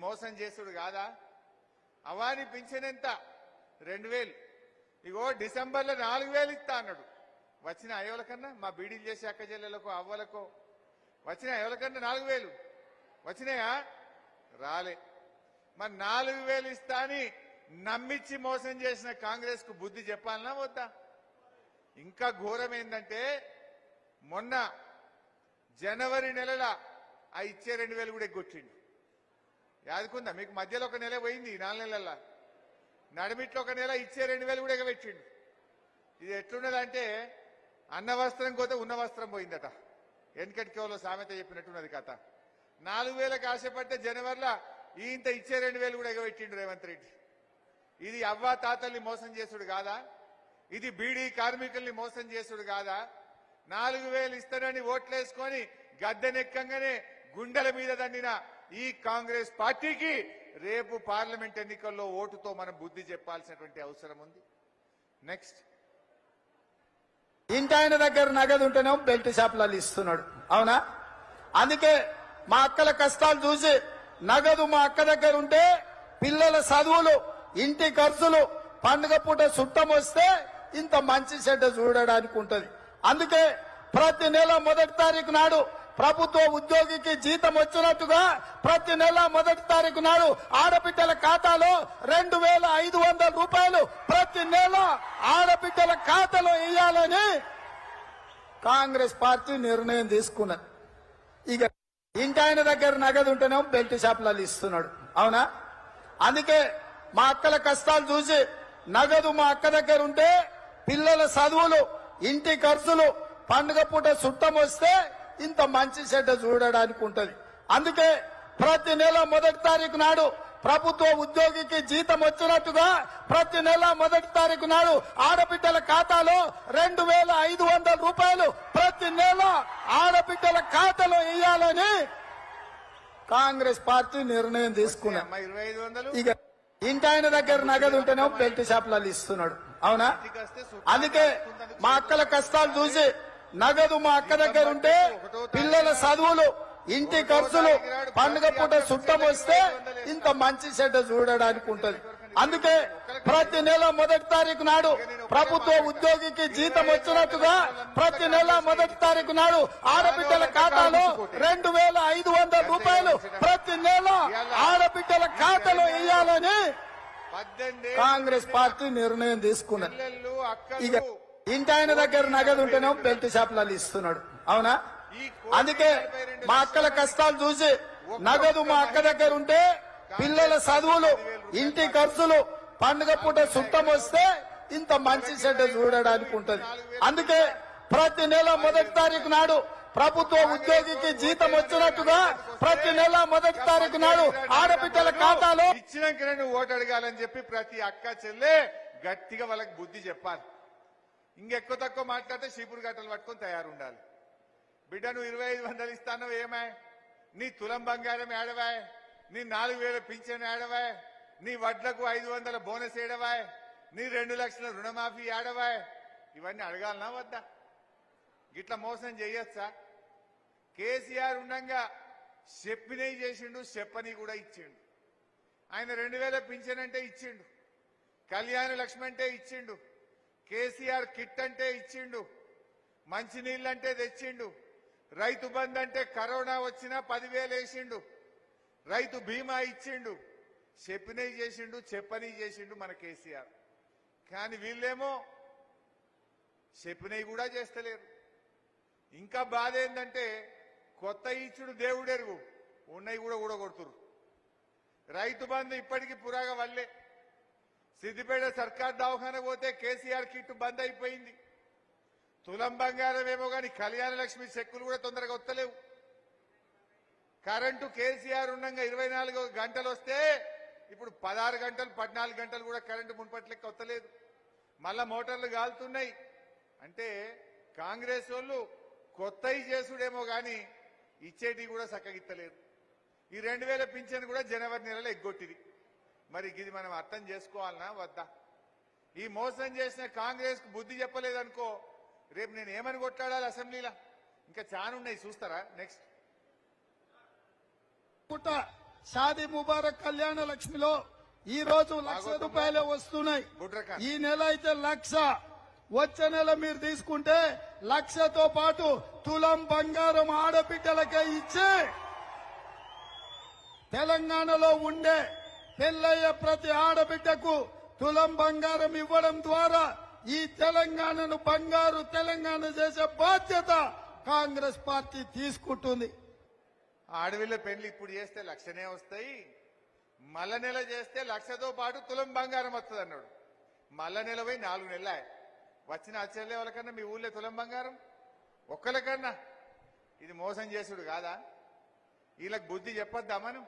మోసం చేసుడు కాదా? అవాని పింఛన్ ఎంత? 2000. ఇగో డిసెంబర్లో 4000 ఇస్తా అన్నాడు. వచ్చిన ఎవరికన్నా మా బీడీలు చేసే అక్క చెల్లెలకు అవ్వలకు వచ్చిన ఎవరికన్నా 4000 వచ్చినాయా? రాలే. మరి 4000 ఇస్తా అని నమ్మించి మోసం చేసిన కాంగ్రెస్ కు బుద్ధి చెప్పాలనా వద్దా? ఇంకా ఘోరం ఏంటంటే మొన్న జనవరి నెలల ఆ ఇచ్చే 2000 కూడా ఎగ్గొట్టిండు. యాదుకుందా మీకు? మధ్యలో ఒక నెల పోయింది, 4 నెలల్లో నడిమిట్లో ఒక నెల ఇచ్చే 2000 కూడా ఎగబెట్టిండు. ఇది ఎట్లున్నదంటే అన్న వస్త్రం కోతే ఉన్న వస్త్రం పోయిందట. వెనకటి కేవలం సామెత చెప్పినట్టున్నది కథ. 4000కి ఆశపడితే జనవరిలో ఇంత ఇచ్చే 2000 కూడా ఎగబెట్టిండు రేవంత్ రెడ్డి. ఇది అవ్వా తాతల్ని మోసం చేసుడు కాదా? ఇది బీడీ కార్మికుల్ని మోసం చేసుడు కాదా? 4000 ఇస్తానని ఓట్లేసుకొని గద్దెనెక్కంగానే గుండెల మీద దండిన ఈ కాంగ్రెస్ పార్టీకి రేపు పార్లమెంట్ ఎన్నికల్లో ఓటుతో మనం బుద్ధి చెప్పాల్సినటువంటి అవసరం ఉంది. నెక్స్ట్, ఇంటాయన దగ్గర నగదు ఉంటేనేమో బెల్ట్ షాపులలో ఇస్తున్నాడు. అవునా? అందుకే మా అక్కల కష్టాలు చూసి నగదు మా అక్క దగ్గర ఉంటే పిల్లల చదువులు, ఇంటి ఖర్చులు, పండుగ పూట చుట్టం వస్తే ఇంత మంచి చెడ్డ చూడడానికి ఉంటది. అందుకే ప్రతి నెల 1వ తారీఖు నాడు ప్రభుత్వ ఉద్యోగికి జీతం వచ్చినట్టుగా ప్రతి నెల 1వ తారీఖు నాడు ఆడబిడ్డల ఖాతాలో 2500 రూపాయలు ప్రతి నెల ఆడబిడ్డల ఖాతాలో వేయాలని కాంగ్రెస్ పార్టీ నిర్ణయం తీసుకున్నది. ఇక ఇంటాయన దగ్గర నగదు ఉంటేనేమో బెల్ట్ షాపులలో ఇస్తున్నాడు. అవునా? అందుకే మా అక్కల కష్టాలు చూసి నగదు మా అక్క దగ్గర ఉంటే పిల్లల చదువులు, ఇంటి ఖర్చులు, పండుగ పూట చుట్టం వస్తే ఇంత మంచి చెడ్డ చూడడానికి ఉంటది. అందుకే ప్రతి నెల 1వ తారీఖు నాడు ప్రభుత్వ ఉద్యోగికి జీతం వచ్చినట్టుగా ప్రతి నెల 1వ తారీఖు నాడు ఆడబిడ్డల ఖాతాలో 2500 రూపాయలు ప్రతి నెల ఆడబిడ్డల ఖాతాలో వేయాలని కాంగ్రెస్ పార్టీ నిర్ణయం తీసుకున్నది. 2500 ఇక ఇంటాయన దగ్గర నగదు ఉంటేనేమో బెల్ట్ షాపులలో ఇస్తున్నాడు. అవునా? అందుకే మా అక్కల కష్టాలు చూసి నగదు మా అక్క దగ్గర ఉంటే పిల్లల చదువులు, ఇంటి ఖర్చులు, పండుగ పూట చుట్టం వస్తే ఇంత మంచి చెడ్డ చూడడానికి ఉంటది. అందుకే ప్రతి నెల 1వ తారీఖు నాడు ప్రభుత్వ ఉద్యోగికి జీతం వచ్చినట్టుగా ప్రతి నెల 1వ తారీఖు నాడు ఆడబిడ్డల ఖాతాలో 2500 రూపాయలు ప్రతి నెల ఆడబిడ్డల ఖాతాలో వేయాలని కాంగ్రెస్ పార్టీ నిర్ణయం తీసుకున్నది. ఇక ఇంటాయన దగ్గర నగదు ఉంటేనేమో బెల్ట్ షాపులలో ఇస్తున్నాడు. అవునా? అందుకే మా అక్కల కష్టాలు చూసి నగదు మా అక్క దగ్గర ఉంటే పిల్లల చదువులు, ఇంటి ఖర్చులు, పండుగ పూట చుట్టం వస్తే ఇంత మంచి చెడ్డ చూడడానికి ఉంటది. అందుకే ప్రతి నెల 1వ తారీఖు నాడు ప్రభుత్వ ఉద్యోగికి జీతం వచ్చినట్టుగా ప్రతి నెల 1వ తారీఖు నాడు ఆడబిడ్డల ఖాతాలో ఇచ్చినాకనే నువ్వు ఓటు అడగాలని చెప్పి ప్రతి అక్క చెల్లె గట్టిగా వాళ్ళకి బుద్ధి చెప్పాలి. ఇంకెక్కువ తక్కువ మాట్లాడితే చీపురు గట్టలు పట్టుకొని తయారుండాలి. బిడ్డ నువ్వు 2500 ఇస్తాను ఏమాయ్? నీ తులం బంగారం ఏడవాయ్? నీ 4000 పింఛన్ ఏడవాయ్? నీ వడ్లకు 500 బోనస్ ఏడవాయ్? నీ 2 లక్షల రుణమాఫీ ఏడవాయ్? ఇవన్నీ అడగాలనా వద్దా? గిట్లా మోసం చేయొచ్చా? కేసీఆర్ ఉండగా చెప్పినవి చేసిండు, చెప్పని కూడా ఇచ్చిండు. ఆయన 2000 పింఛన్ అంటే ఇచ్చిండు, కళ్యాణ లక్ష్మి అంటే ఇచ్చిండు, కేసీఆర్ కిట్ అంటే ఇచ్చిండు, మంచినీళ్ళంటే తెచ్చిండు, రైతు బంధు అంటే కరోనా వచ్చినా 10,000 వేసిండు, రైతు బీమా ఇచ్చిండు, చెప్పినవి చేసిండు, చెప్పని చేసిండు మన కేసీఆర్. కానీ వీళ్ళేమో చెప్పినవి కూడా చేస్తలేరు. ఇంకా బాధ ఏంటంటే కొత్త ఇచ్చుడు దేవుడెరుగు, ఉన్నవి కూడా ఊడగొడుతురు. రైతు బంధు ఇప్పటికీ పురాగా వల్లే. సిద్దిపేట సర్కార్ దవాఖాన పోతే కేసీఆర్ కిట్ బంద్ అయిపోయింది. తులం బంగారం ఏమో కానీ కళ్యాణ లక్ష్మి చెక్కులు కూడా తొందరగా వస్తలేవు. కరెంటు కేసీఆర్ ఉండగా 24 గంటలు వస్తే ఇప్పుడు 16 గంటలు 14 గంటలు కూడా కరెంటు మున్పట్లెక్క వస్తలేదు. మళ్ళా మోటార్లు కాలుతున్నాయి. అంటే కాంగ్రెస్ వాళ్ళు కొత్తవి చేసుడేమో కానీ ఇచ్చేటివి కూడా చక్కగిత్తలేదు. ఈ 2000 పింఛన్ కూడా జనవరి నెలలో ఎగ్గొట్టింది. మరి ఇది మనం అర్థం చేసుకోవాలనా వద్దా? ఈ మోసం చేసిన కాంగ్రెస్ కు బుద్ధి చెప్పలేదనుకో, రేపు నేను ఏమని కొట్లాడాలి అసెంబ్లీలో? ఇంకా చాలా ఉన్నాయి, చూస్తారా? నెక్స్ట్ పుట్ట షాదీ ముబారక్ కళ్యాణ లక్ష్మిలో ఈ రోజు ₹1,00,000 వస్తున్నాయి. బుడ్రకా ఈ నెల అయితే 1,00,000. వచ్చే నెల మీరు తీసుకుంటే 1,00,000తో పాటు తులం బంగారం ఆడబిడ్డలకే ఇచ్చి తెలంగాణలో ఉండే పెళ్ళయ్య ప్రతి ఆడబిడ్డకు తులం బంగారం ఇవ్వడం ద్వారా ఈ తెలంగాణను బంగారు తెలంగాణ చేసే బాధ్యత కాంగ్రెస్ పార్టీ తీసుకుంటుంది. ఆడవిళ్ళ పెళ్లి ఇప్పుడు చేస్తే 1,00,000 వస్తాయి, మల్ల నెల చేస్తే 1,00,000తో పాటు తులం బంగారం వస్తుంది అన్నాడు. మల్ల నెల పోయి 4 నెలలు వచ్చిన ఆశ్చర్య వాళ్ళకన్నా మీ ఊళ్ళో తులం బంగారం ఒక్కరికన్నా ఇది మోసం చేసుడు కాదా? వీళ్ళకి బుద్ధి చెప్పొద్దా మనం?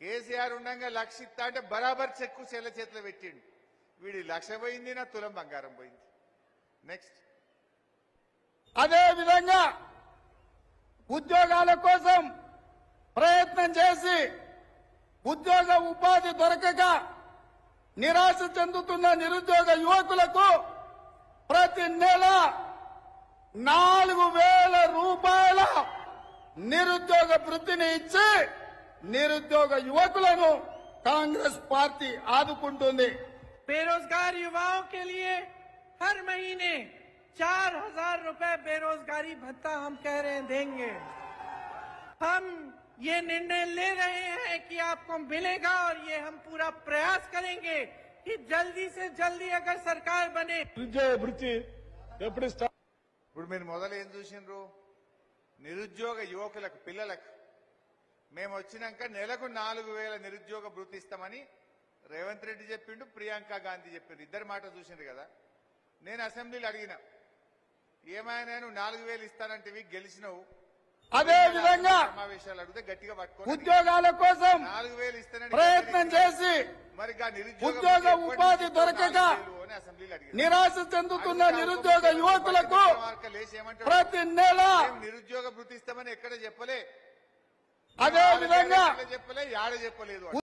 కేసీఆర్ ఉండగా 1,00,000 ఇస్తా అంటే బరాబర్ చెక్కు చెల్ల చేతిలో పెట్టిండు. వీడి 1,00,000 పోయింది, నా తులం బంగారం పోయింది. నెక్స్ట్ అదే విధంగా ఉద్యోగాల కోసం ప్రయత్నం చేసి ఉద్యోగ ఉపాధి దొరకక నిరాశ చెందుతున్న నిరుద్యోగ యువకులకు ప్రతి నెల ₹4,000 నిరుద్యోగ వృత్తిని ఇచ్చి నిరుద్యోగ యువకులను కాంగ్రెస్ పార్టీ ఆదుకుంటుంది. बेरोजगार युवाओं के लिए हर महीने 4,000 रुपए बेरोजगारी भत्ता हम कह रहे हैं देंगे। हम ये निर्णय ले रहे हैं कि आपको मिलेगा और ये हम पूरा प्रयास करेंगे कि जल्दी से जल्दी अगर सरकार बने ఇప్పుడు మీరు మొదలు ఏం చూసిండ్రు? నిరుద్యోగ యువకులకు పిల్లలకు మేము వచ్చినాక నెలకు 4,000 నిరుద్యోగ భృతి ఇస్తామని రేవంత్ రెడ్డి చెప్పిండు, ప్రియాంక గాంధీ చెప్పిండు. ఇద్దరు మాట చూసిండ్రు కదా. నేను అసెంబ్లీలో అడిగిన, ఏమైనా నువ్వు 4,000 ఇస్తానంటివి గెలిచినవు, అదే విధంగా సమావేశాలు అడిగితే గట్టిగా పట్టుకో ఉద్యోగాల కోసం 4,000 ఇస్తానని ప్రయత్నం చేసి మరి ఉద్యోగ ఉపాధి దొరకక అసెంబ్లీలో అడిగిన నిరాశ చెందుతున్న నిరుద్యోగ యువకులకు ప్రతి నెల నిరుద్యోగ భృతి ఇస్తామని ఎక్కడ చెప్పలే, అదే విధంగా చెప్పలే, యాడ చెప్పలేదు.